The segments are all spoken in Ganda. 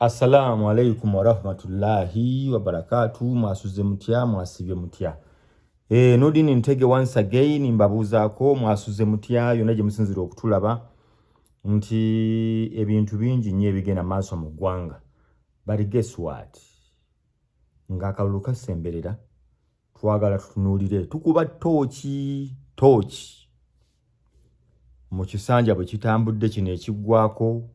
Assalamu alaikum wa rahmatullahi wa barakatuh. Mwasuze mutya, mwasibye mutya. Nodini Ntege once again mbabuzaako mwasuze mutya yonna gye musinzira okutulaba nti ebintu bingi nnyo ebigenda maaso mu ggwanga. But guess what? Ng'akalulu kasemberera twagala tutunuulire tukuba tooki mu kisanja bwe kitambudde kino ekiggwako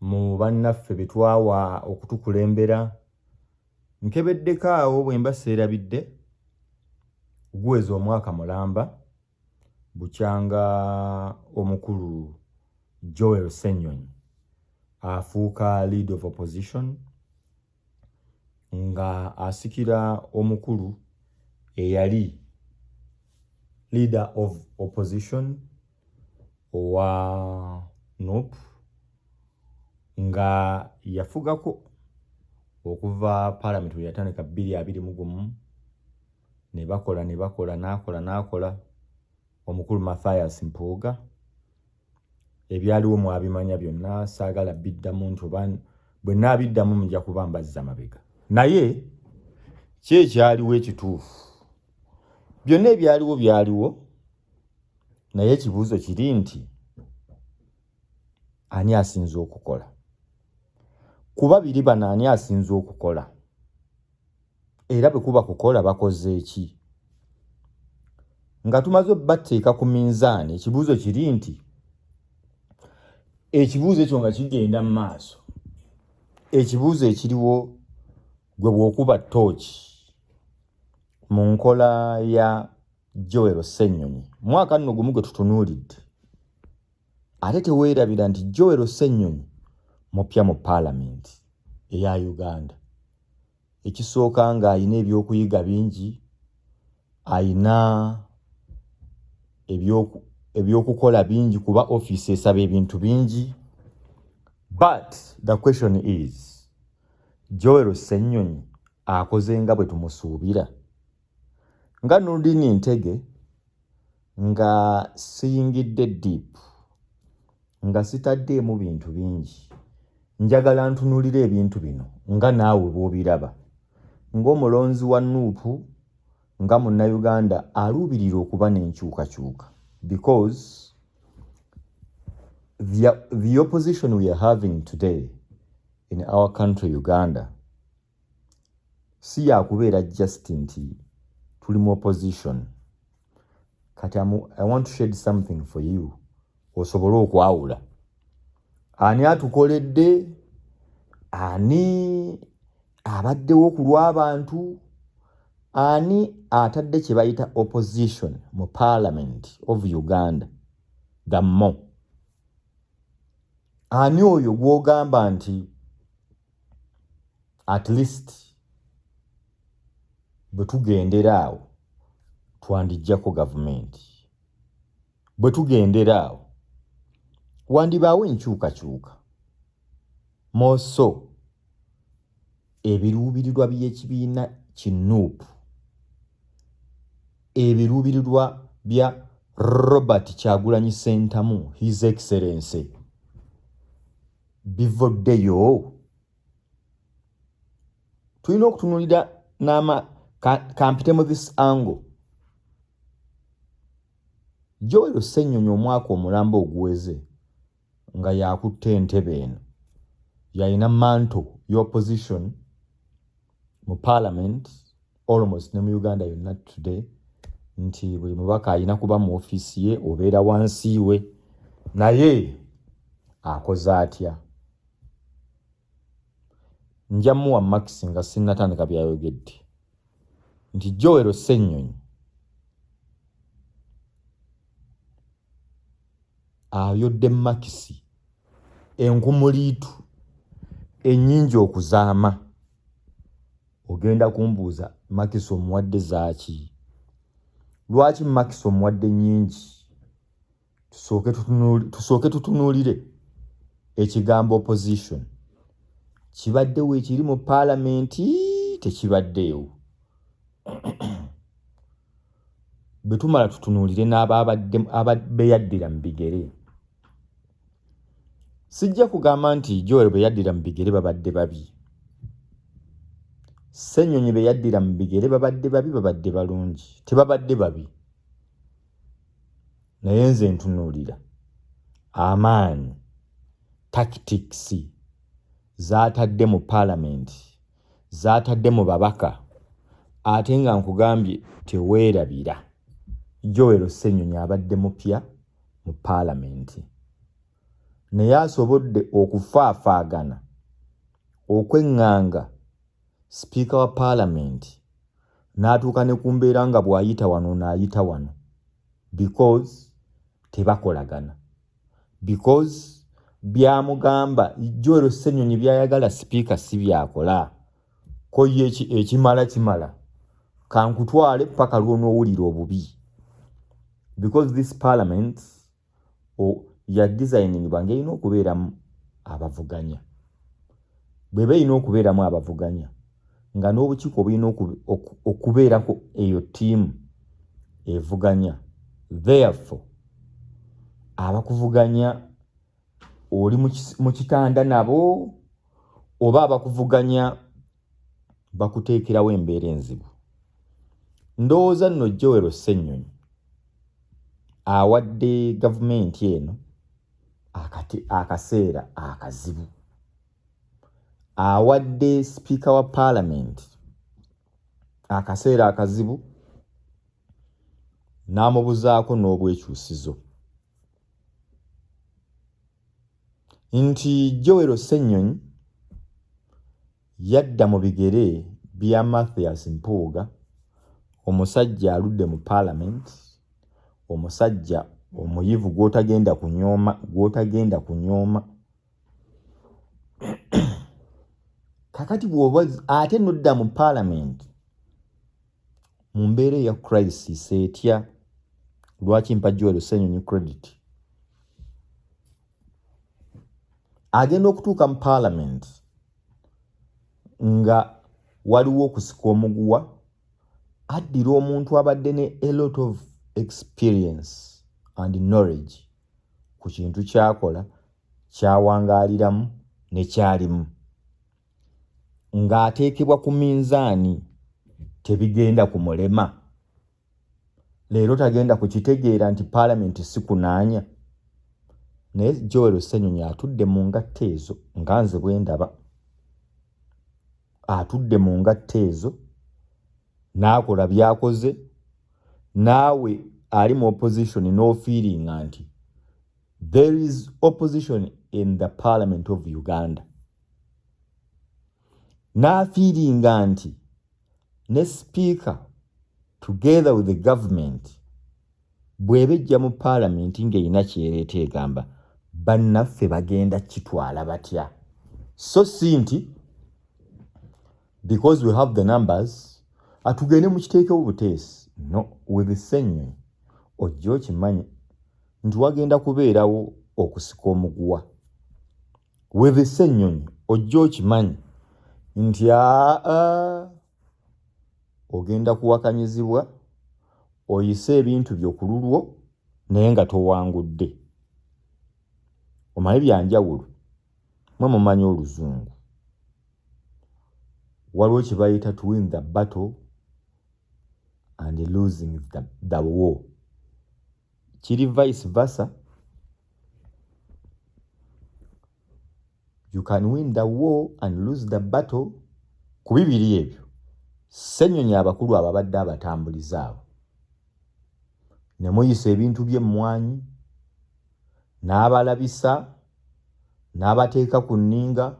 mu bannaffe be twawa okutukulembera. Nkebeddeko awo bwe mba seerabidde guweza omwaka mulamba bukyanga omukulu Joel Ssennyonyi afuuka leader of opposition nga asikira omukulu eyali leader of opposition owa NUP nga yafugako okuva parliament we yatandika 2021 ne bakola n'akola omukulu Mathias Mpuuga. Ebyaliwo mwabimanya byonna saagala biddamu nti bwe naabiddamu mujja kuba mbazza mabega. Naye kyekyaliwo ekituufu byonna byaliwo naye ekibuuzo kiri nti ani asinze okukola? Kuba biri bano ani asinze okukola? Era bwe kuba kukola bakoze eki? Nga tumaze bateeka ku minzaani ekibuuzo kiri nti ekibuuzo ekyo nga kigenda mu maaso, ekibuuzo ekiriwo gwe bw'okuba ttooki mu nkola ya Joel Ssennyonyi. Mwaka nno gumu gwe tutunuulidde ate teweerabira nti Joel Ssennyonyi mupya mu Parliament eya Uganda. Ekisooka ng'ayina ebyokuyiga bingi, ayina ebyokukola bingi kuba office esaba ebintu bingi. But the question is, Joel Ssennyonyi akoze nga bwe tumusuubira? Nga Nurdin Ntege nga siyingidde deep, nga sitaddeemu bintu bingi, njagala ntunuulire ebintu bino nga naawe bw'obiraba ng'omulonzi wa NUP, nga munnayuganda aluubirira okuba n'enkyukakyuka, because the opposition we are having today in our country Uganda si yakubeera just nti tuli mu opposition. Kati I want to shed something for you osobole okwawula ani atukoledde, ani abaddewo ku lw'abantu, ani atadde kye bayita opposition mu Parliament of Uganda gammo. Ani oyo gw'ogamba nti at least bwe tugendera awo twandijjako gavumenti, bwe tugendera awo wandibaawo enkyukakyuka. Moso ebiruubirirwa by'ekibiina ki NUP, ebiruubirirwa bya Robert Kyagulanyi Ssentamu, His Excellency, bivoddeyo. Tulina okutunuulira kampitemu this angle. Joel Ssennyonyi omwaka omulamba oguweze nga yakutte entebe eno, yalina manto y'opposition mu Parliament almost ne mu Uganda yonna today, nti buli mubaka alina kuba mu ofiisi ye obeera wansi we. Naye akoze atya? Nja muwa Max nga sinnatandika byayogedde nti Joel Ssennyonyi ayodde makisi enkumuliitu ennyingi okuzaama. Ogenda kumbuuza makisi omuwadde zaaki? Lwaki makisi omuwadde nnyingi? Tusooke tutunuulire ekigambo opposition kibaddewo ekiri mu Parliament, tekibaddeewo. Bwe tumala tutunuulire n'ababeeyaddira mu bigere. sijja kugamba nti Joel bwe yaddira mu bigere babadde babi. Ssenyonyi bwe yaddira mu bigere babadde babi, babadde balungi, tebabadde babi. Naye nze ntunuulira amaanyi tactics zaatadde mu Parliament, zaatadde mu babaka, ate nga nkugambye teweerabira Joel Ssenyonyi abadde mupya mu Parliament. Naye asobodde okufaafaagana okweŋŋanga Speaker wa Parliament n'atuuka ne ku mbeera nga bw'ayita wano n'ayita wano, because tebakolagana, because byamugamba Joel Ssenyonyi byayagala Speaker si byakola. Ko ye ekimala kimala kankutwale paka lw'onoowulira obubi, because this Parliament ya designing bange erina okubeeramu abavuganya. Bweba erina okubeeramu abavuganya nga n'obukiiko bulina okubeerako eyo ttiimu evuganya. Therefore abakuvuganya oli mu kitanda nabo oba abakuvuganya bakuteekerawo embeera enzibu. Ndowooza nno Joel Ssenyonyi awadde gavumenti eno akaseera akazibu. Awadde Speaker wa Parliament akaseera akazibu, n'amubuzaako n'obwekyusizo nti Joel Ssenyonyi yadda mu bigere bya Mathias Mpuuga, omusajja aludde mu Parliament, omusajja omuyivu gw'otagenda kunyooma. Kakati bw'oba ate nodda mu Parliament mu mbeera ya crisis etya, lwaki mpa Joel Ssenyonyi credit? Agenda okutuuka mu Parliament nga waliwo okusika omuguwa, addira omuntu abadde ne a lot of experience and knowledge ku kintu kyakola, kyawangaaliramu ne kyalimu, ng'ateekebwa ku minzaani tebigenda kumulema. Leero tagenda kukitegeera nti Parliament si kunaanya. Naye Joel Ssenyonyi atudde mu ngatto ezo nga nze bwe ndaba. Atudde mu ngatto ezo n'akola by'akoze. Naawe ali mu opposition n'ofiiringa nti there is opposition in the Parliament of Uganda. N'afiiringa nti ne Speaker together with the government bw'ebejja mu Parliament ng'erina kyereeta egamba bannaffe bagenda kitwala batya. So si nti because we have the numbers atugende mu kiteekewo buteesi. No, with Ssenyonyi ojja okimanyi nti wagenda kubeerawo okusika omuguwa. With Ssenyonyi ojja okimanyi nti ogenda kuwakanyizibwa, oyise ebintu byo ku lulwo naye nga towangudde. Omanyi byanjawulo, mwe mumanyi Oluzungu waliwo kye bayita to win the battle and losing the war. Kiri vice versa. You can win the war and lose the battle. Ku bibiri ebyo Ssenyonyi abakulu ababadde abatambuliza abo ne muyisa ebintu by'emmwanyi, n'abalabisa, n'abateeka ku nninga,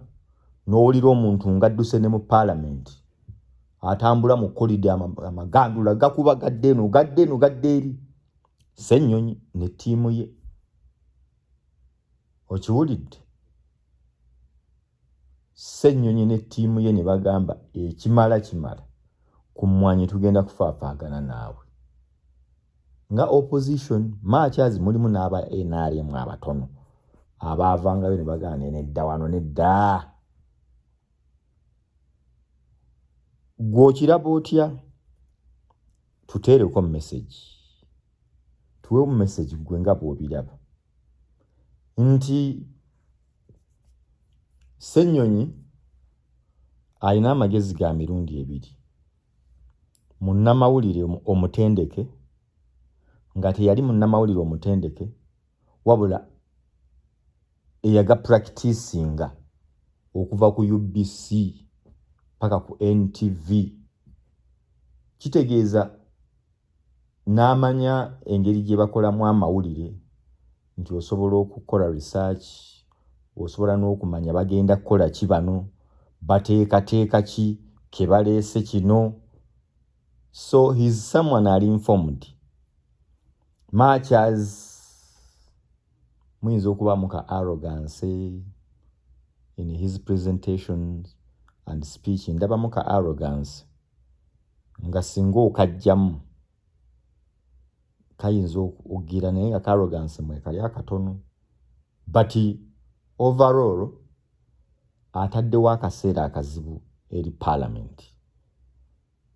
n'owulira omuntu ng'adduse ne mu Parliament atambula mu kolide, amagandula gakuba gadde eno gadde eri. Ssenyonyi ne ttiimu ye. Okiwulidde? Ssenyonyi ne ttiimu ye ne bagamba ekimala kimala, ku mmwanyi tugenda kufaafaagana naawe. Nga opposition Maachers mulimu n'aba NRM abatono abaavangayo ne bagamba nedda wano nedda. Gw'okiraba otya? Tuteereko message. Tuweewo message gwe nga bw'obiraba nti Ssenyonyi alina amagezi ga mirundi ebiri. Munnamawulire omutendeke nga teyali munnamawulire omutendeke wabula eyaga practicinga okuva ku UBC paka ku NTV. Kitegeeza n'amanya engeri gye bakolamu amawulire nti osobola okukola research, osobola n'okumanya bagenda kukola ki bano, bateekateeka ki ke baleese kino. So he's someone are informed. Much as muyinza okubamu ka arrogance in his presentations and speech, ndabamu ka arrogance nga singa okajjamu kayinza okugira naye nga ka arrogance mwe kali akatono. But overall ataddewo akaseera akazibu eri parliament,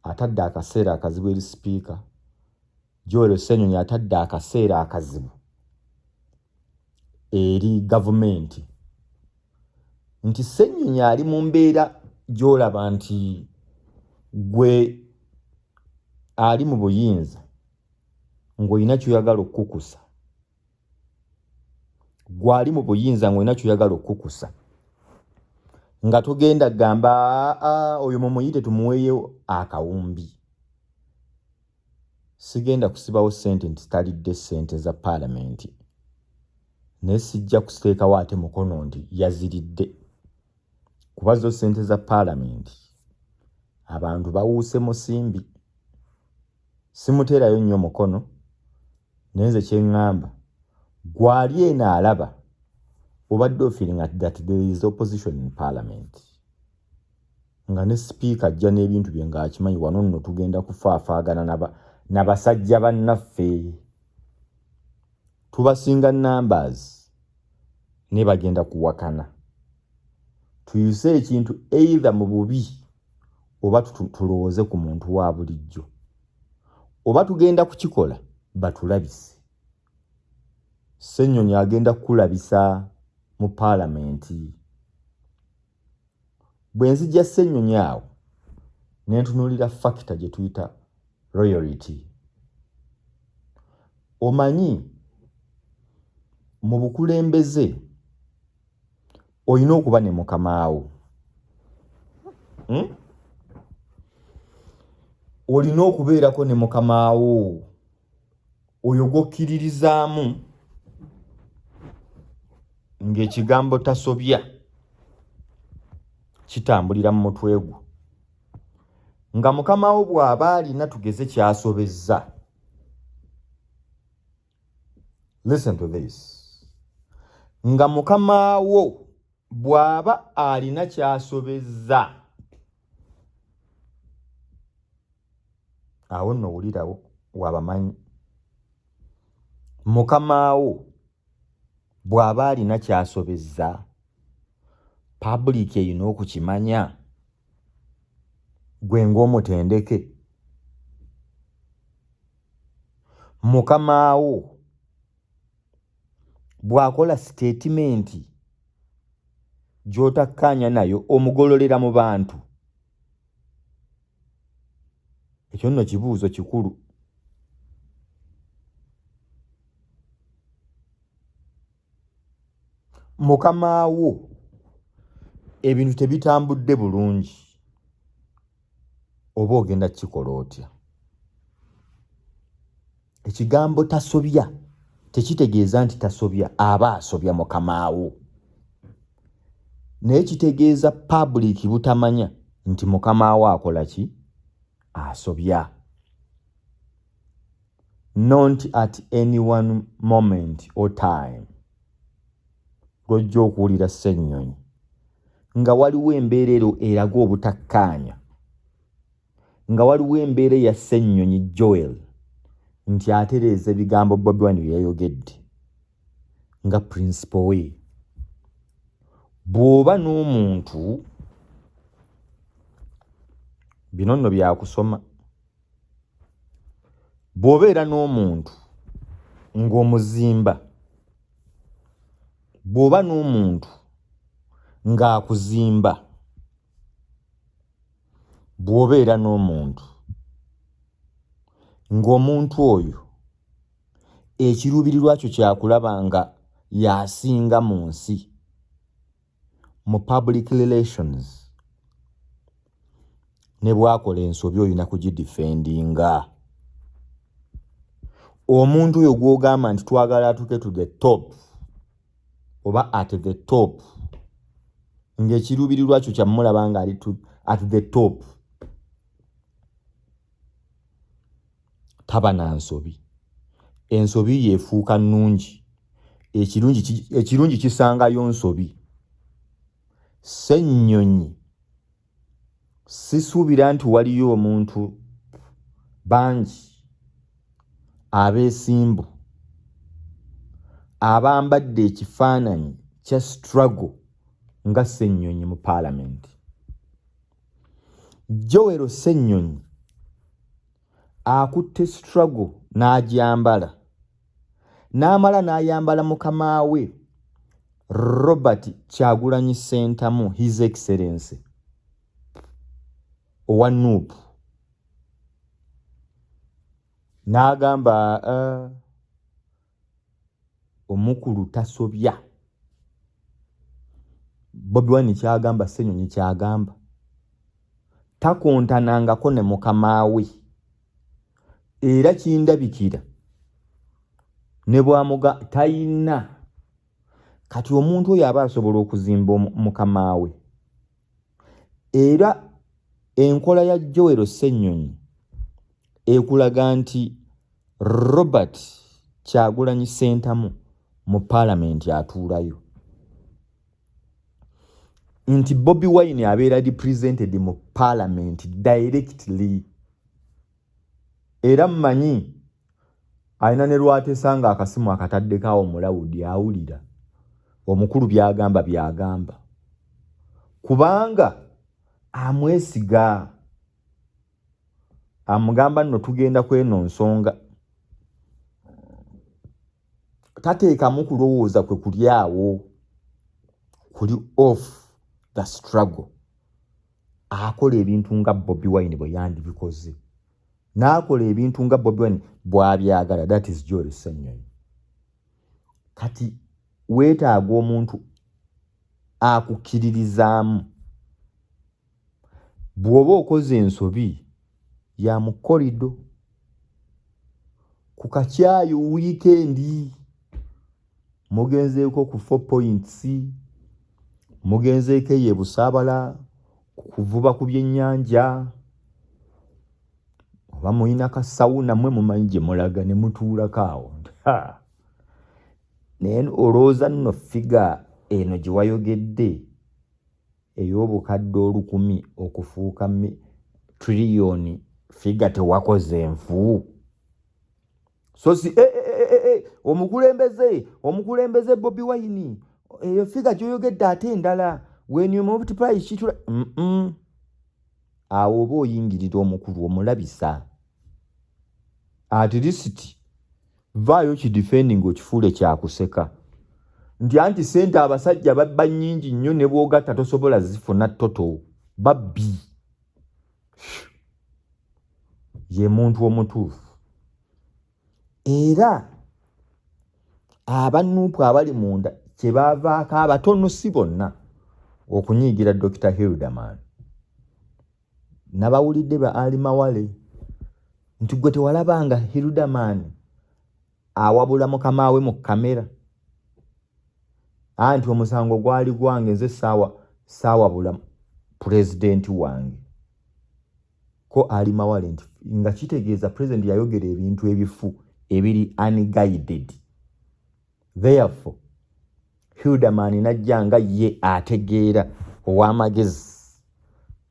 atadde akaseera akazibu eri speaker Joel Ssenyonyi, atadde akaseera akazibu eri government. Nti Ssenyonyi ali mu mbeera gy'olaba nti gwe ali mu buyinza ng'olina ky'oyagala okukusa, gwali mu buyinza ng'olina ky'oyagala okukusa, nga togenda gamba oyo mumuyite tumuweeyo akawumbi. Sigenda kusibawo ssente nti talidde ssente za parliament, naye sijja kusiteekawo ate mukono nti yaziridde, kuba zo ssente za parliament abantu bawuuse musimbi. Simuteerayo nnyo mukono, naye nze kye ŋŋamba gwali eno alaba obadde feeling that there is opposition in parliament, nga ne speaker ajja n'ebintu bye ng'akimanyi wano nno tugenda kufaafaagana n'abasajja bannaffe tubasinga numbers ne bagenda kuwakana. Tuyise ekintu either mu bubi oba tulowooze ku muntu wa bulijjo, oba tugenda kukikola batulabise. Ssenyonyi agenda kukulabisa mu parliament. Bwe nzija Ssenyonyi awo ne ntunuulira factor gye tuyita royalty. Omanyi mu bukulembeze olina okuba ne mukamaawo. Olina okubeerako ne mukamaawo oyo gwokkiririzaamu ng'ekigambo tasobya kitambulira mu mutwe gwo, nga mukamaawo bw'aba alina tugeze ky'asobezza. Listen to this. Nga mukamaawo bw'aba alina ky'asobezza, awo nno wulirawo wabamanyi. Mukamaawo bw'aba alina ky'asobezza, public erina okukimanya. Gwe ng'omutendeke, mukamaawo bw'akola statement gy'otakkaanya nayo omugololera mu bantu. Ekyo nno kibuuzo kikulu. Mukamaawo ebintu tebitambudde bulungi, oba ogenda kukikola otya? Ekigambo tasobya tekitegeeza nti tasobya, aba asobya mukamaawo. Naye kitegeeza public butamanya nti mukamaawo akola ki? Asobya. Not at any one moment or time. Lwojja okuwulira Ssenyonyi nga waliwo embeera eraga obutakkaanya, nga waliwo embeera ya Ssenyonyi Joel nti atereeza ebigambo Bobi Wine bye yayogedde nga principal we. Bw'oba n'omuntu, bino nno byakusoma, bw'obeera n'omuntu ng'omuzimba, bw'oba n'omuntu ng'akuzimba bw'obeera n'omuntu ng'omuntu oyo ekiruubirirwa kyo kyakulaba nga yasinga mu nsi mu public relations ne bwakola ensobi olina kugidifendinga. Omuntu oyo gw'ogamba nti twagala atuuke to the top oba at the top ng'ekiruubirirwa kyo kyamulaba nga ali at the top taba na nsobi. Ensobi yeefuuka nnungi, ekirungi kisangayo nsobi. Ssennyonyi sisuubira nti waliyo omuntu bangi abeesimbu abambadde ekifaananyi kya struggle nga Ssennyonyi mu Parliament. Joel Ssennyonyi akutte struggle n'agyambala n'amala n'ayambala mukama we Robert Kyagulanyi Ssentamu, His Excellency owa Nuupu, n'agamba omukulu tasobya. Bobi Wine kyagamba Ssennyonyi kyagamba takontanangako ne mukama we era kindabikira ne bwamuga tayina kati omuntu oyo aba asobola okuzimba mukama we. Era enkola ya Joel Ssennyonyi ekulaga nti Robert Kyagulanyi Ssentamu mu Parliament atuulayo, nti Bobi Wine abeera represented mu Parliament directly. Era mmanyi alina ne lwatesanga akasimu akataddekaawo mulawudi awulira omukulu byagamba kubanga amwesiga, amugamba nno tugenda kweno nsonga, tateekamu kulowooza kwe kuli awo, kuli off the struggle. Akola ebintu nga Bobi Wine bwe yandibikoze, n'akola ebintu nga Bobi Wine bw'abyagala. That is Joel Ssennyonyi. Kati weetaaga omuntu akukkiririzaamu. Bw'oba okoze ensobi ya mu korido ku kakyayo wiikendi mugenzeeko ku 4 points, mugenzeeko ye Busaabala kuvuba ku byennyanja, oba muyina kasawu nammwe mumanyi gye mulaga ne mutuulako awo. Naye olowooza nno figa eno gye wayogedde ey'obukadde 1000 okufuuka triliyoni, figa tewakoze enfu? So si omukulembeze Bobi Wine eyo figa gy'oyogedde ate endala when you multiply kitula awo oba oyingirira omukulu omulabisa. At least vaayo kidefending okifuule kyakuseka nti anti sente abasajja babba nnyingi nnyo ne bw'ogatta tosobola zifuna toto. Babbi ye muntu omutuufu. Era abannuupu abali munda kye baavaako abatono si bonna okunyiigira Dr. Hilderman. Nabawulidde ba Ali Mawale nti gwe tewalabanga Hilderman awabula mukama we mu kamera, anti omusango gwali gwange nze saawabula pulezidenti wange. Ko Ali Mawale nti nga kitegeeza pulezidenti yayogera ebintu ebifu ebiri unguided. Therefore Hilderman najja nga ye ategeera ow'amagezi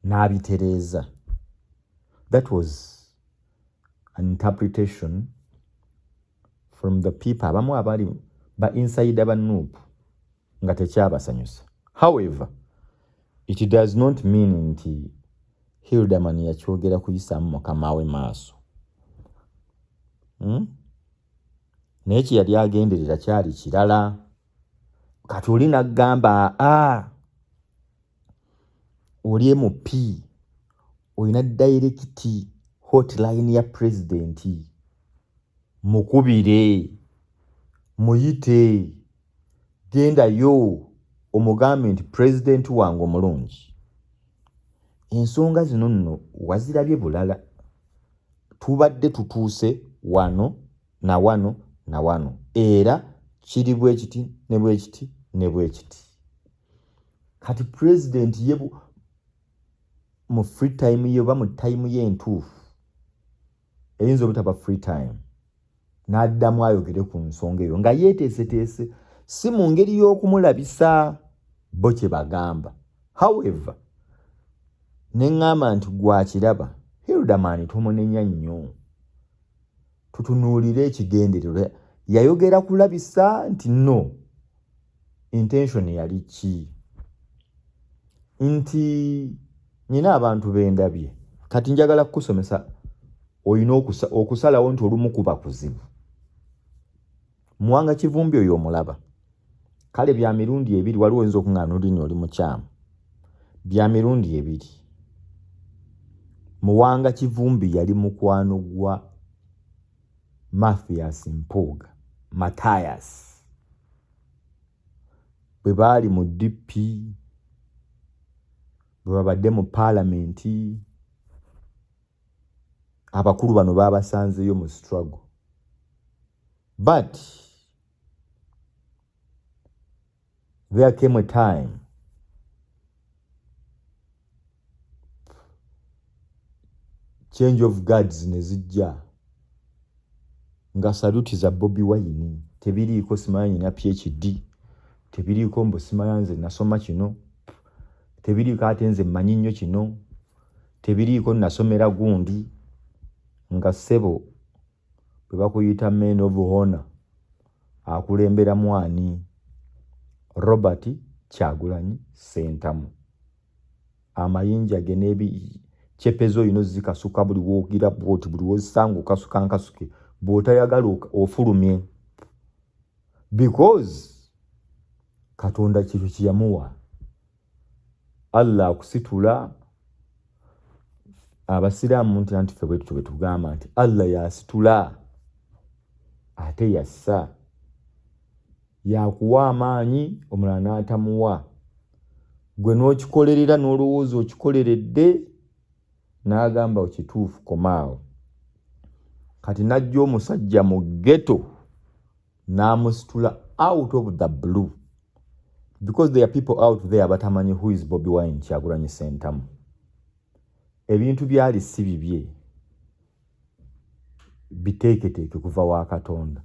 n'abitereeza. That was an interpretation from the people abamu abali ba inside abanuupu nga tekyabasanyusa. However, it does not mean nti Hilderman yakyogera kuyisaamu mukama we maaso. Naye kye yali agenderera kyali kirala. Kati oli n'aggamba oli MP olina direct hotline ya president, mukubire muyite gendayo omugambe nti president wange omulungi. Ensonga zino nno wazirabye bulala, tubadde tutuuse wano na wano na wano, era kiri bwe kiti ne bwe kiti ne bwe kiti. Kati president ye mu free time ye oba mu time ye entuufu eyinza obutaba free time n'addamu ayogere ku nsonga eyo nga yeeteeseteese, si mu ngeri y'okumulabisa bo kye bagamba. However, ne ŋŋamba nti gwakiraba Hilderman tomunenya nnyo, tutunuulire ekigendererwa. Yayogera kulabisa nti no intention yali ki, nti nina abantu bendabye. Kati njagala kukusomesa, olina okusalawo nti olumu kuba kuzibu. Muwanga Kivumbi oyo omulaba, kale bya mirundi ebiri, waliwo oyinza okuŋŋaana olini oli mukyamu, bya mirundi ebiri. Muwanga Kivumbi yali mukwano gwa Mathias Mpuuga, Matthias, bwe baali mu DP, bwe babadde mu paalamenti, abakulu bano baabasanzeyo mu struggle. But there came a time change of guards ne zijja, nga saluti za Bobi Wine tebiriiko simanyi na PhD, tebiriiko mbu simanyi nze nasoma kino, tebiriiko ate nze mmanyi nnyo kino, tebiriiko nasomera gundi, nga ssebo bwe bakuyita man of honor akulembera mwani Robert Kyagulanyi Ssentamu. Amayinja ge n'ebicepezo ino zikasuka buli woogira bwoti, buli wosanga okasuka nkasuke, bw'otayagala ofulumye, because Katonda kiro kiyamuwa. Allah akusitula. Abasiraamu nti ffe bwetu bwe tugamba nti Allah yasitula ate yassa, yakuwa amaanyi omulala n'atamuwa. Gwe n'okikolerera n'olowooza okikoleredde n'agamba okituufu komaawo. Kati najja omusajja mu ghetto n'amusitula out of the blue, because there are people out there batamanyi who is Bobi Wine Kyagulanyi Ssentamu. Ebintu byali si bibye, biteeketeeke kuva wa Katonda.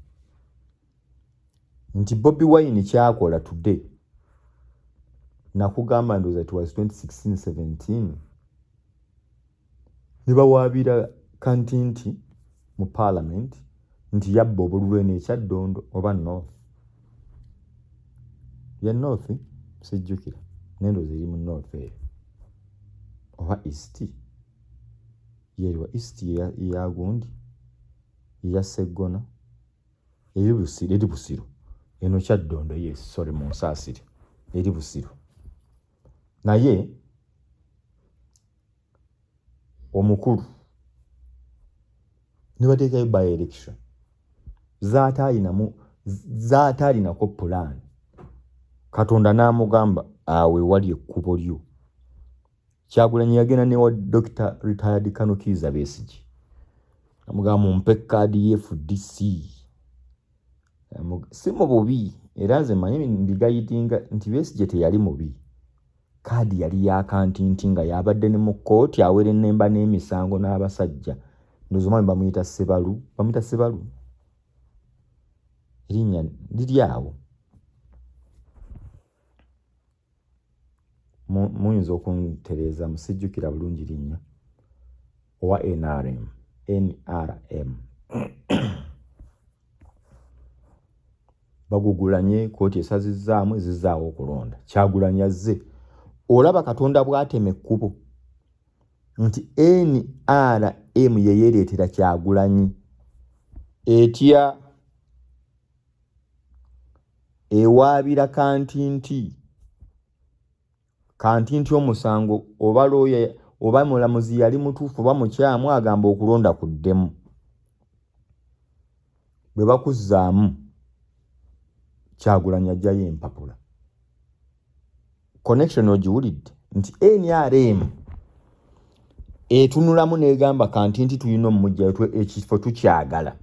Nti Bobi Wine kyakola today, nakugamba ndowooza it was 2016-17, ne bawaabira Kantinti mu parliament nti yabba obululwe ekyaddondo oba North. Ya North sijjukira, nendowooza eri mu North eyo oba East, yeriwa East ya gundi ya Seggona eri Busiro eno Kyaddondo, yes sorry mu Nsaasire eri Busiro. Naye omukulu ne bateekayo by election zaataalinako plan. Katonda n'amugamba awe wali ekkubo lyo. Kyagulanyi yagenda ne wa Dr. Retired Kano Kizza Besigye, amugamba mumpe kaadi ye FDC. Si mu bubi, era nze manyi ndigayitinga nti Besigye teyali mubi. Kaadi yali ya Kantinti nga yabadde ne mu kkooti awera ennemba n'emisango n'abasajja. Ndowooza omwami bamuyita Ssebalu. Erinnya liri awo. Muyinza okuntereeza, musijjukira bulungi linnya. Owa NRM. Bagugulanye kkooti esazizzaamu ezizzaawo okulonda. Kyagulanyi azze. Olaba Katonda bw'atema ekkubo nti NRM ye yeereetera Kyagulanyi, etya ewaabira Kantinti kanti nti omusango oba lawyer oba mulamuzi yali mutuufu oba mukyamu agamba okulonda kuddemu bwe bakuzzaamu Kyagulanyi ajjayo empapula connection ogiwulidde nti NRM etunulamu n'egamba kanti nti tulina omujjayo ekifo tukyagala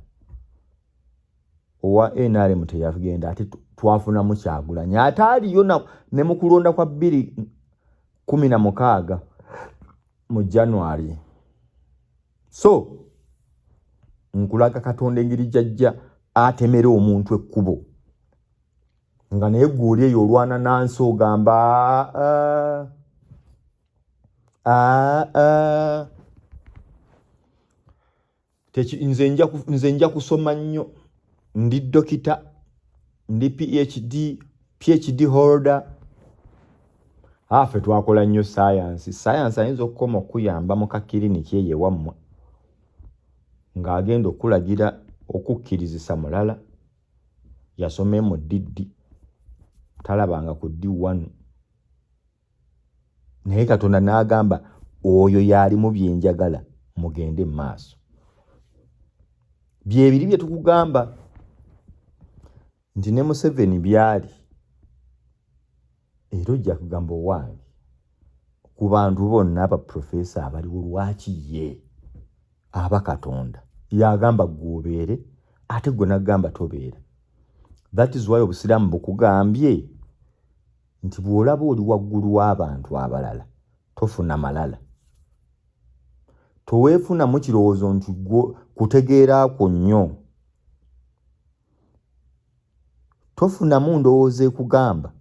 owa NRM teyagenda ate twafunamu Kyagulanyi ate aliyo ne mu kulonda kwa 2016 mu January. So nkulaga Katonda engeri jjajja atemera omuntu ekkubo nga naye gw'oli eyo olwana nansi ogamba nze nja kusoma nnyo ndi dokita ndi PhD holder afe twakola nnyo science ayinza okukoma okuyamba mu kakiriniki eyo ewammwe ng'agenda okulagira okukkirizisa mulala yasome mu DD talabanga ku D1 naye Katonda n'agamba oyo yali mu byenjagala mugende maaso byebiri bye tukugamba nti ne Museveni byali era ojja kugamba owange ku bantu bonna abaprofesa abaliwo lwaki ye aba Katonda yagamba gwobeere ate gwe nagamba tobeera. That is why obusiraamu bukugambye nti bw'olaba oli waggulu w'abantu abalala tofuna malala toweefunamu kirowoozo nti kutegeeraako nnyo tofunamu ndowooza ekugamba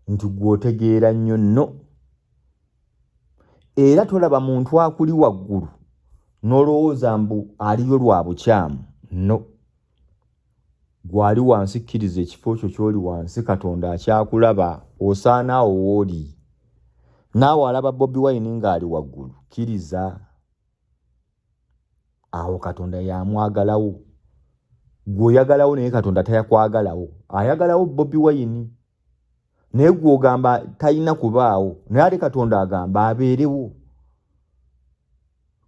nti gw'otegeera nnyo nno era tolaba muntu akuli waggulu n'olowooza mbu aliyo lwa bukyamu no gwali wansi kkiriza ekifo kyo ky'oli wansi Katonda akyakulaba osaana awo w'oli naawe alaba Bobi Wine ng'ali waggulu kkiriza awo Katonda yamwagalawo gw'oyagalawo naye Katonda tayakwagalawo ayagalawo Bobi Wine naye gw'ogamba talina kubaawo naye ate Katonda agamba abeerewo.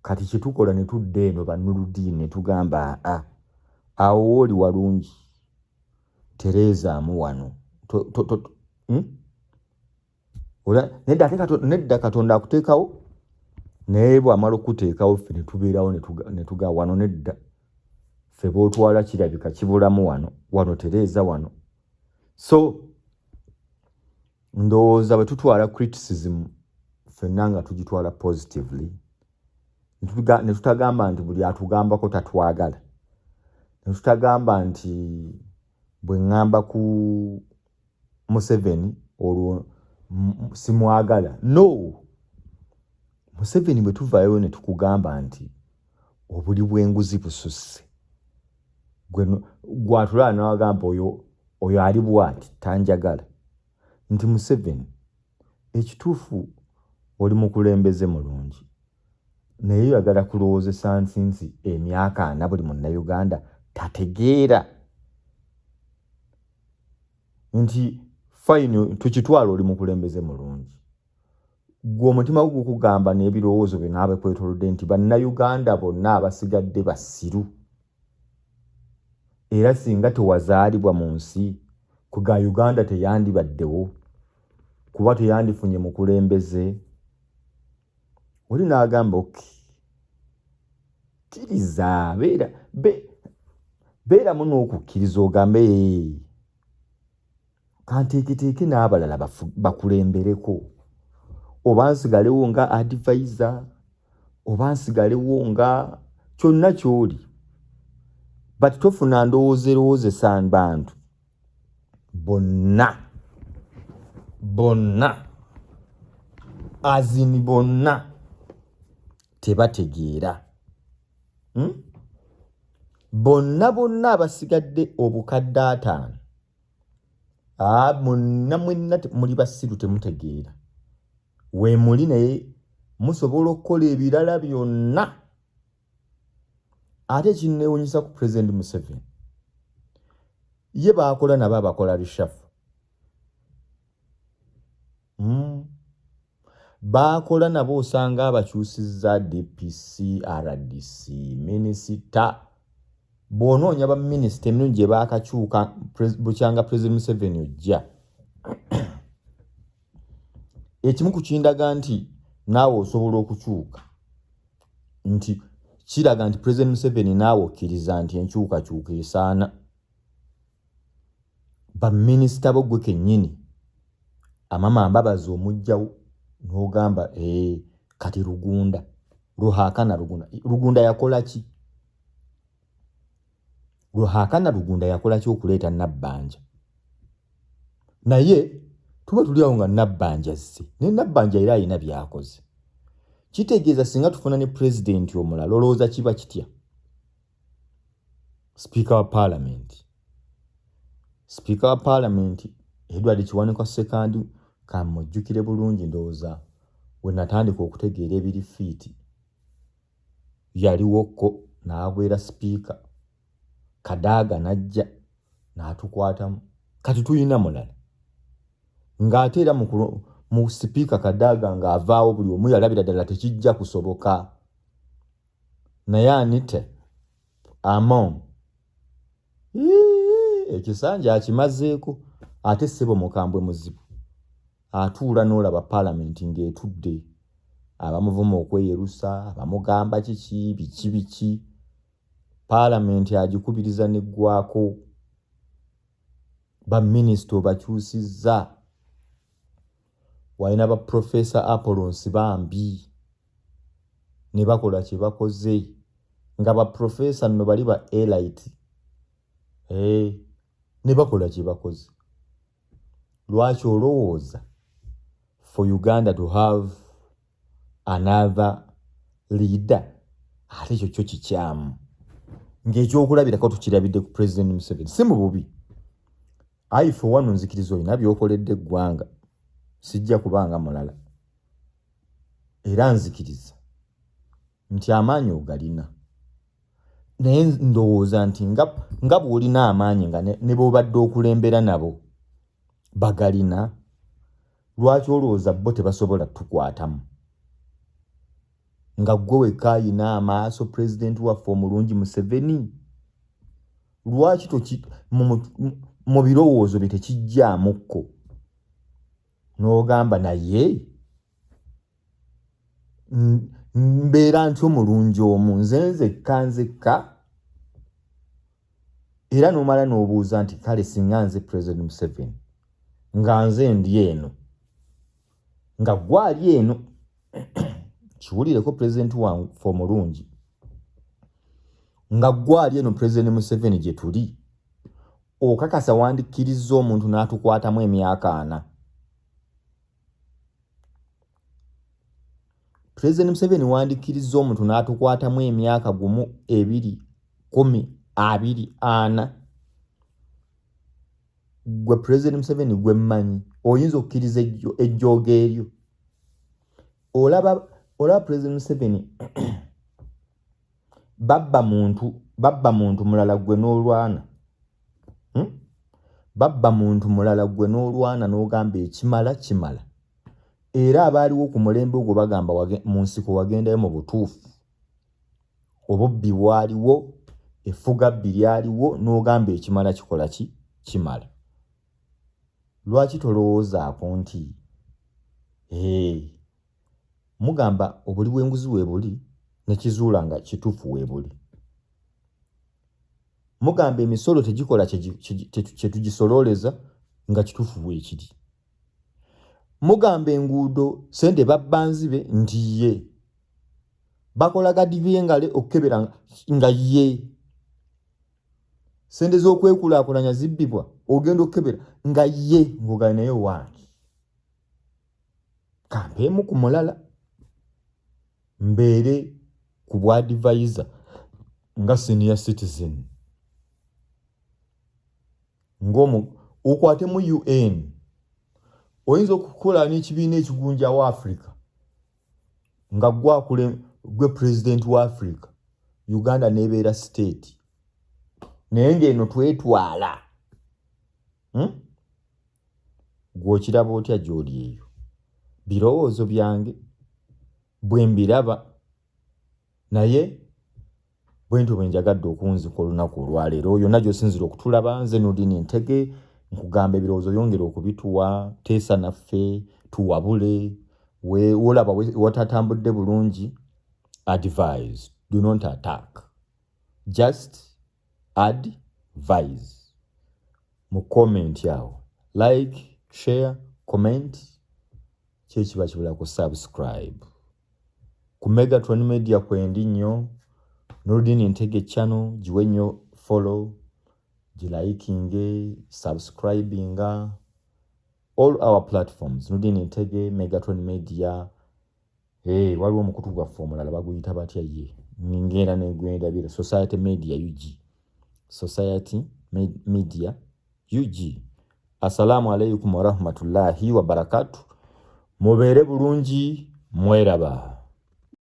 Kati kyetukola ne tudda eno bannuludiini ne tugamba awo w'oli walungi tereezaamu wano nedda Katonda akuteekawo naye bw'amala okuteekawo ffe ne tubeerawo ne tugaa wano nedda ffe b'otwala kirabika kibulamu wano tereeza wano. So ndowooza bwe tutwala criticism ffenna nga tugitwala positively ne tutagamba nti buli atugambako tatwagala ne tutagamba nti bwe ngamba ku Museveni olwo simwagala no. Museveni bwe tuvaayo ne tukugamba nti obuli bw'enguzi bususse gwatulala n'agamba oyo ali bw'ati tanjagala nti Museveni ekituufu oli mukulembeze mulungi naye yagala kulowoozesa nti emyaka 4 buli munnayuganda tategeera nti fine tukitwala oli mukulembeze mulungi gwe omutima gwo gukugamba n'ebirowoozo bye naabe kwetolodde nti bannayuganda bonna abasigadde basiru era singa tewazaalibwa mu nsi kuga Uganda teyandibaddewo kuba teyandifunye mukulembeze oli n'agamba kkiriza beeramu n'okukkiriza ogambe kanteeketeeke n'abalala bakulembereko oba nsigalewo nga advisor oba nsigalewo nga kyonna ky'oli but tofuna ndowoozerowoozesa bantu bonna azini bonna tebategeera bonna abasigadde obukadde 5 mwenna muli basiru temutegeera we muli naye musobola okukola ebirala byonna ate kinneewuunyisa ku President Museveni ye baakola nabo abakola reshuffle bakola nabo osanga abakyusizza DPC, RDC, minisita. Bw'onoonya baminisita emirundi gye baakakyuka bukyanga President Museveni ojja. Ekimu ku kindaga nti naawe osobola okukyuka. Nti kiraga nti President Museveni naawe okkiriza nti enkyukakyuka esaana. Baminisita bo gwe kennyini amama mbabazi omugjawo n'ogamba kati Rugunda Ruhakana Rugunda yakola ki? Ruhakana Rugunda yakola ki okuleeta Nabbanja? Naye tuba tuli awo nga Nabbanja azze. Ne Nabbanja era alina byakoze. Kitegeeza singa tufuna ne president omulala olowooza kiba kitya? Speaker wa Parliament. Speaker wa Parliament Edward Kiwanuka Second kamujjukire bulungi ndowooza we natandika okutegeera ebiri fiiti. Yaliwoko n'abwera speaker. Kadaga najja n'atukwatamu. Kati tuyina mulala. Ng'ate era mu speaker Kadaga ng'avaawo buli omu yalabira ddala tekijja kusoboka. Naye Anita Among ekisanja akimazeeko ate ssebo mukambwe muzibu. Atuula n'olaba Parliament ng'etudde. Abamuvuma okweyerusa, abamugamba biki. Parliament agikubiriza neggwako. Baminisita obakyusizza. Walina ba Professor Apollons bambi. Ne bakola kye bakoze. Nga ba Professor nno bali ba elite. Ne bakola kye bakoze. Lwaki olowooza for Uganda to have another leader? Ate ekyo kyo kikyamu. Ng'ekyokulabirako tukirabidde ku President Museveni. Si mu bubi. Ayi for one nzikiriza olina by'okoledde eggwanga. Sijja kubanga mulala. Era nzikiriza nti amaanyi ogalina. Naye ndowooza nti nga bw'olina amaanyi nga ne bw'obadde okulembera nabo bagalina, lwaki olowooza bo tebasobola tukwatamu? Nga ggwe wekka ayina amaaso President waffe omulungi Museveni. Lwaki mu birowoozo bye tekijjaamukko n'ogamba naye mbeera ntyo omulungi omu nzekka era n'omala n'obuuza nti kale singa nze President Museveni nga nze ndi eno nga gwali eno kiwulireko President waffe omulungi nga gwali eno President Museveni gye tuli okakasa wandikkiriza omuntu n'atukwatamu emyaka 4. President Museveni wandikkiriza omuntu n'atukwatamu emyaka 1, 2, 10, 20, 4. Gwe President Museveni gwe mmanyi oyinza okukkiriza ejjooga eryo. Olaba President Museveni babba muntu mulala gwe n'olwana. Babba muntu mulala gwe n'olwana n'ogamba ekimala. Era abaaliwo ku mulembe ogwo bagamba mu nsiko wagendayo mu butuufu. Obubbi bwaliwo, effugabbi lyaliwo n'ogamba ekimala kikola ki? Kimala. Lwaki tolowoozaako nti mugamba obuli bw'enguzi weebuli nekizuula nga kituufu weebuli. Mugamba emisolo tegikola kye tugisolooleza nga kituufu weekiri. Mugamba enguudo sente babba nzibe nti ye. Bakola gadivi engale okukebera nga ye. Sente z'okwekulaakulanya zibbibwa ogenda okukebera nga ye ng'ogali naye wange. Kampeemu ku mulala mbeere ku bwa advisor nga senior citizen. Okwate mu UN. Oyinza okukola n'ekibiina ekigunja wa Africa nga gwe president wa Africa, Uganda n'ebeera state. Naye ng'eno twetwala. Gw'okiraba otya gy'oli eyo? birowoozo byange bwe mbiraba naye bwentyo bwe njagadde okunzika olunaku olwaleero. Yonna gy'osinzira okutulaba, nze Nurdin Ntege nkugamba ebirowoozo yongera okubituwa, teesa naffe, tuwabule, wolaba watatambudde bulungi, advise, do not attack, just advise. Mu comment yawo like, share, comment, kyekiba kibula ku subscribe. Ku Megatron Media kwendi nnyo, Nurdin Ntege channel, giwe nnyo follow, gilikinge, subscribinga, all our platforms, Nurdin Ntege, Megatron Media. Waliwo omukutu gwaffe omulala baguyita batya ye, ngenda negwendabira, Society Media UG, Society Media UG. Assalamu alaikum warahmatullahi wabarakatuh. Mubeere bulungi, mweraba.